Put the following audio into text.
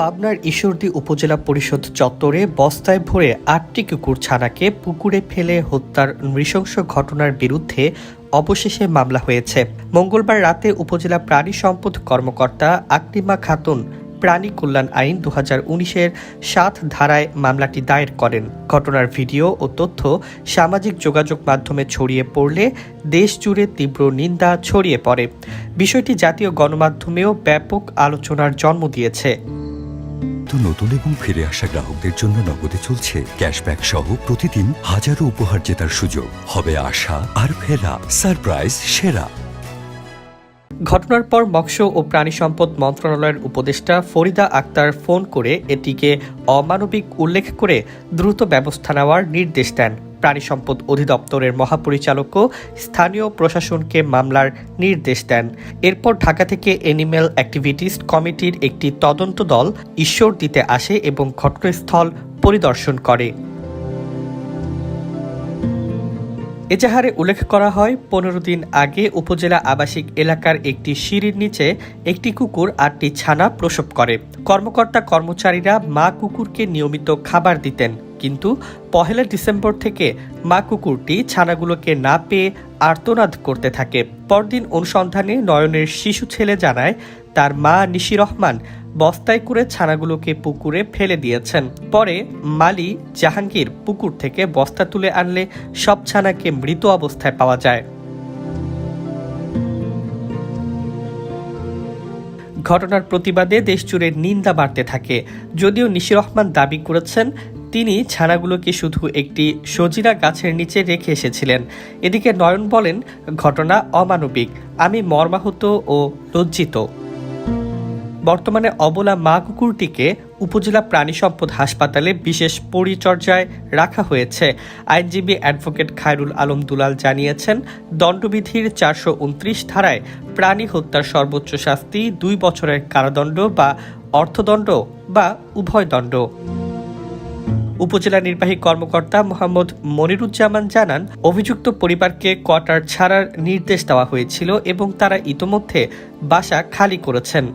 পাবনার ঈশ্বরদী উপজেলা পরিষদ চত্বরে বস্তায় ভরে ৮টি কুকুর ছানাকে পুকুরে ফেলে হত্যার নৃশংস ঘটনার বিরুদ্ধে অবশেষে মামলা হয়েছে। মঙ্গলবার রাতে উপজেলা প্রাণী সম্পদ কর্মকর্তা আকলিমা খাতুন প্রাণী কল্যাণ আইন ২০১৯-এর ৭ ধারায় মামলাটি দায়ের করেন। ঘটনার ভিডিও ও তথ্য সামাজিক যোগাযোগ মাধ্যমে ছড়িয়ে পড়লে দেশ জুড়ে তীব্র নিন্দা ছড়িয়ে পড়ে। বিষয়টি জাতীয় গণমাধ্যমেও ব্যাপক আলোচনার জন্ম দিয়েছে। নতুন এবং ফিরে আসা গ্রাহকদের জন্য নগদে চলছে ক্যাশব্যাক সহ প্রতিদিন হাজারো উপহার জেতার সুযোগ। হবে আশা আর ফেরা সারপ্রাইজ সেরা। ঘটনার পর মৎস্য ও প্রাণী সম্পদ মন্ত্রণালয়ের উপদেষ্টা ফরিদা আক্তার ফোন করে এটিকে অমানবিক উল্লেখ করে দ্রুত ব্যবস্থা নেওয়ার নির্দেশ দেন। প্রাণী সম্পদ অধিদপ্তরের মহাপরিচালকও স্থানীয় প্রশাসনকে মামলার নির্দেশ দেন। এরপর ঢাকা থেকে অ্যানিম্যাল অ্যাক্টিভিটিস কমিটির একটি তদন্ত দল ঈশ্বরদীতে আসে এবং ঘটনাস্থল পরিদর্শন করে। এজাহারে উল্লেখ করা হয়, ১৫ দিন আগে উপজেলা আবাসিক এলাকার একটি সিঁড়ির নিচে একটি কুকুর ৮টি ছানা প্রসব করে। কর্মকর্তা কর্মচারীরা মা কুকুরকে নিয়মিত খাবার দিতেন, কিন্তু ১ ডিসেম্বর থেকে মা কুকুরটি ছানাগুলোকে না পেয়ে আর্তনাদ করতে থাকে। পরদিন অনুসন্ধানে নয়নের শিশু ছেলে জানায় তার মা নিশি রহমান বস্তায় করে ছানাগুলোকে পুকুরে ফেলে দিয়েছেন। পরে মালি জাহাঙ্গীর পুকুর থেকে বস্তা তুলে আনলে সব ছানাকে মৃত অবস্থায় পাওয়া যায়। ঘটনার প্রতিবাদে দেশজুড়ে নিন্দা বাড়তে থাকে। যদিও নিশি রহমান দাবি করেছেন তিনি ছানাগুলোকে শুধু একটি সজিনা গাছের নিচে রেখে এসেছিলেন। এদিকে নয়ন বলেন, ঘটনা অমানবিক, আমি মর্মাহত ও লজ্জিত। বর্তমানে অবলা মা কুকুরটিকে উপজেলা প্রাণী সম্পদ হাসপাতালে বিশেষ পরিচর্যায় রাখা হয়েছে। আইনজীবী অ্যাডভোকেট খায়রুল আলম দুলাল জানিয়েছেন, দণ্ডবিধির ৪২৯ ধারায় প্রাণী হত্যার সর্বোচ্চ শাস্তি ২ বছরের কারাদণ্ড বা অর্থদণ্ড বা উভয় দণ্ড। উপজেলা নির্বাহী কর্মকর্তা মোহাম্মদ মনিরুজ্জামান জানান, অভিযুক্ত পরিবারকে কোয়ার্টার ছাড়ার নির্দেশ দেওয়া হয়েছিল এবং তারা ইতোমধ্যে বাসা খালি করেছেন।